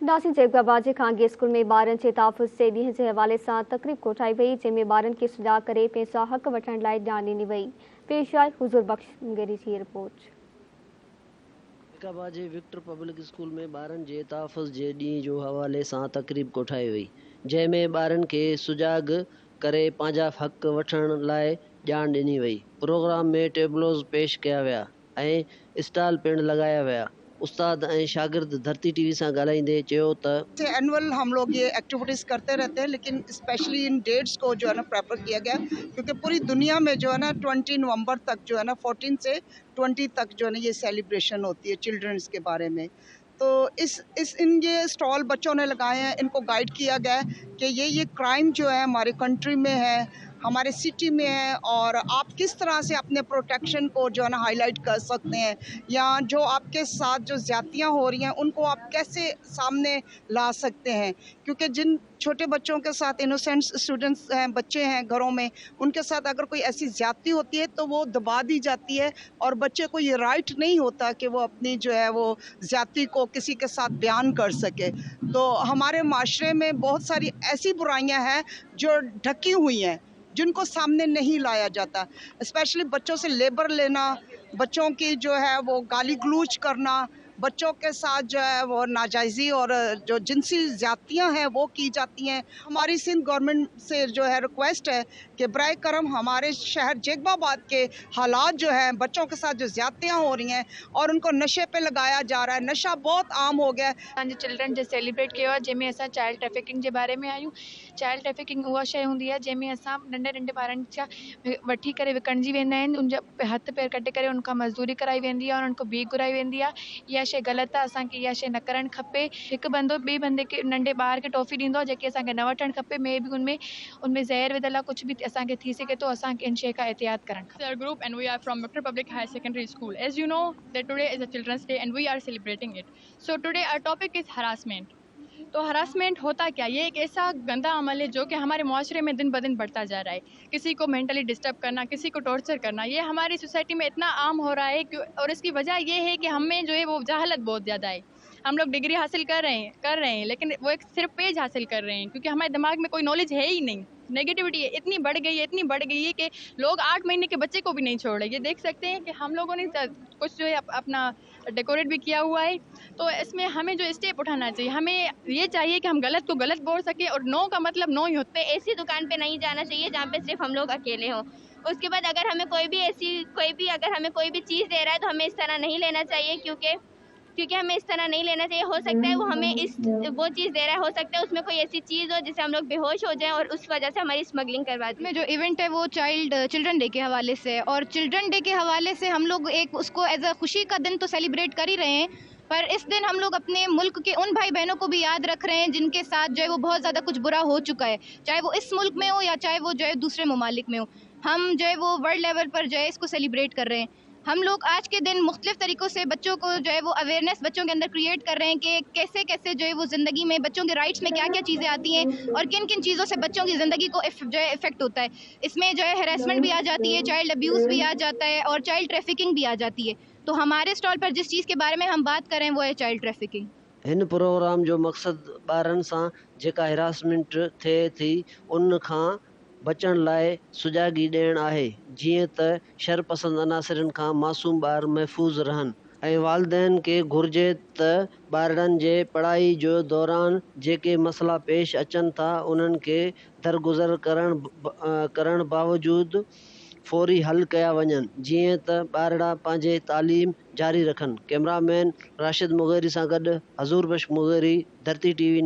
Nasir जैकबाबाजी खानगी school में ॿारनि जे तहफ़ुज़ जे ॾींहं जे हवाले सां तक़रीब कोठाई वई, जंहिंमें ॿारनि खे सुजाॻ करे पंहिंजा हक़ वठण लाइ ॼाण ॾिनी वई। पेश आहे हुज़ूर बख़्श मुंगेरी जी रिपोर्ट। जैकबाबाजी विक्टर पब्लिक स्कूल में ॿारनि जे तहफ़ुज़ जे ॾींहं जो हवाले सां तक़रीब कोठाई वई, जंहिंमें ॿारनि खे सुजाॻ करे पंहिंजा हक़ वठण लाइ ॼाण ॾिनी वई। प्रोग्राम में टेबलोज़ पेश कया विया ऐं स्टॉल पिणु लॻाया विया। उस्ताद ऐं शागिर्द धरती टीवी सां ॻाल्हाईंदे चयो त एनुअल हम लोग ये एक्टिविटीज़ करते रहते हैं, लेकिन स्पेशली इन डेट्स को जो है ना प्रेफर किया गया, क्योंकि पूरी दुनिया में जो है ना 20 नवंबर तक जो है ना 14 से 20 तक जो है ना ये सेलिब्रेशन होती है चिल्ड्रंस के बारे में। तो इन ये स्टॉल बच्चों ने लगाए हैं, इनको गाइड किया गया है कि ये क्राइम जो है हमारे कंट्री में है, हमारे सिटी में है, और आप किस तरह से अपने प्रोटेक्शन को जो है ना हाईलाइट कर सकते हैं, या जो आपके साथ जो ज़्यादतियाँ हो रही हैं उनको आप कैसे सामने ला सकते हैं। क्योंकि जिन छोटे बच्चों के साथ इनोसेंट स्टूडेंट्स हैं, बच्चे हैं घरों में, उनके साथ अगर कोई ऐसी ज़्यादती होती है तो वो दबा दी जाती है, और बच्चे को ये राइट नहीं होता कि वो अपनी जो है वो ज़्यादती को किसी के साथ बयान कर सके। तो हमारे माशरे में बहुत सारी ऐसी बुराइयां हैं जो ढकी हुई हैं, जिनको सामने नहीं लाया जाता। स्पेशली बच्चों से लेबर लेना, बच्चों की जो है वो गाली गलौज करना, बच्चों के साथ जो है वो नाजायज़ी और जो जिनसी ज़्यादतियाँ हैं वो की जाती हैं। हमारी सिंध गवर्नमेंट से जो है रिक्वेस्ट है कि बराए करम हमारे शहर जैकबाबाद के हालात जो हैं, बच्चों के साथ जो ज़्यादतियाँ हो रही हैं और उनको नशे पे लगाया जा रहा है, नशा बहुत आम हो गया है। असांजे चिल्ड्रन डे सेलिब्रेट किया है, जंहिंमें असां चाइल्ड ट्रैफिकिंग के बारे में आयूं। चाइल्ड ट्रैफिकिंग उहा शइ हूंदी आहे जंहिंमें असां नंढे नंढे ॿारनि जा वठी करे विकिणिजी वेंदा आहिनि, उनजा हथ पैर कटे करे उनखां मज़दूरी कराई वेंदी आहे और उनको भीख घुराई वेंदी आहे। इहा शइ ग़लति आहे, असांखे इहा शइ न करणु खपे। हिकु बंदो ॿिए बंदे खे, नंढे ॿार खे टॉफ़ी ॾींदो आहे जेकी असांखे न वठणु खपे। में बि उनमें ज़हर विधल आहे, कुझु बि असांखे थी सघे थो। असांखे इन शइ खां एहतियात करणु खपे। Our group and we are from Victor Public Higher Secondary School. As you know that today is a Children's Day and we are celebrating it. So today our topic is harassment. तो harassment होता क्या, ये एक ऐसा गंदा अमल है जो कि हमारे माशरे में दिन ब दिन बढ़ता जा रहा है। किसी को मेंटली डिस्टर्ब करना, किसी को टॉर्चर करना, ये हमारी सोसाइटी में इतना आम हो रहा है और इसकी वजह ये है कि हमें जो है वो जहालत बहुत ज़्यादा है। हम लोग डिग्री हासिल कर रहे हैं लेकिन वो एक सिर्फ पेज हासिल कर रहे हैं, क्योंकि हमारे दिमाग में कोई नॉलेज है ही नहीं। नेगेटिविटी इतनी बढ़ गई है कि लोग 8 महीने के बच्चे को भी नहीं छोड़ रहे। ये देख सकते हैं कि हम लोगों ने कुछ जो है अपना डेकोरेट भी किया हुआ है। तो इसमें हमें जो स्टेप उठाना चाहिए, हमें ये चाहिए कि हम गलत को गलत बोल सके और नो का मतलब नो ही होता है। ऐसी दुकान पे नहीं जाना चाहिए जहाँ पे सिर्फ हम लोग अकेले हों। उसके बाद अगर हमें कोई भी चीज़ दे रहा है तो हमें इस तरह नहीं लेना चाहिए, क्योंकि हमें इस तरह नहीं लेना चाहिए। हो सकता है वो हमें वो चीज़ दे रहा है, हो सकता है उसमें कोई ऐसी चीज़ हो जिससे हम लोग बेहोश हो जाएं और उस वजह से हमारी स्मगलिंग करवा दी। में जो इवेंट है वो चिल्ड्रन डे के हवाले से, और चिल्ड्रन डे के हवाले से हम लोग एक उसको एज अ खुशी का दिन तो सेलिब्रेट कर ही रहे हैं, पर इस दिन हम लोग अपने मुल्क के उन भाई बहनों को भी याद रख रहे हैं जिनके साथ जो है वो बहुत ज़्यादा कुछ बुरा हो चुका है, चाहे वो इस मुल्क में हो या चाहे वो जो है दूसरे ममालिक में हो। हम जो है वो वर्ल्ड लेवल पर जो है इसको सेलिब्रेट कर रहे हैं। हम लोग आज के दिन मुख्तलिफ तरीक़ों से बच्चों को जो है वो अवेयरनेस बच्चों के अंदर क्रिएट कर रहे हैं कि कैसे कैसे जो है वो ज़िंदगी में बच्चों के राइट्स में क्या क्या चीज़ें आती हैं और किन किन चीज़ों से बच्चों की ज़िंदगी को जो है इफ़ेक्ट होता है। इसमें जो है हैरेसमेंट भी आ जाती है, चाइल्ड अब्यूज़ भी आ जाता है और चाइल्ड ट्रैफिकिंग भी आ जाती है। तो हमारे स्टॉल पर जिस चीज़ के बारे में हम बात करें वो है चाइल्ड ट्रैफिकिंग। हिन प्रोग्राम जो मक़सदु ॿारनि सां जेका हिरासमेंट थिए थी उन खां बचण लाइ सुजाॻी ॾियणु आहे, जीअं त शरपसंद अनासिरनि खां मासूम ॿार महफ़ूज़ रहनि। ऐं वालिदैन खे घुरिजे त ॿारनि जे पढ़ाई जो दौरान जेके मसइला पेश अचनि था उन्हनि खे दरगुज़र करण बावजूदु फौरी हल कया वञनि, जीअं त ॿारड़ा पंहिंजे तालीम जारी रखनि। कैमरामैन राशिद मुगेरी सां गॾु हज़ूर बख़्श मुगेरी, धरती टीवी।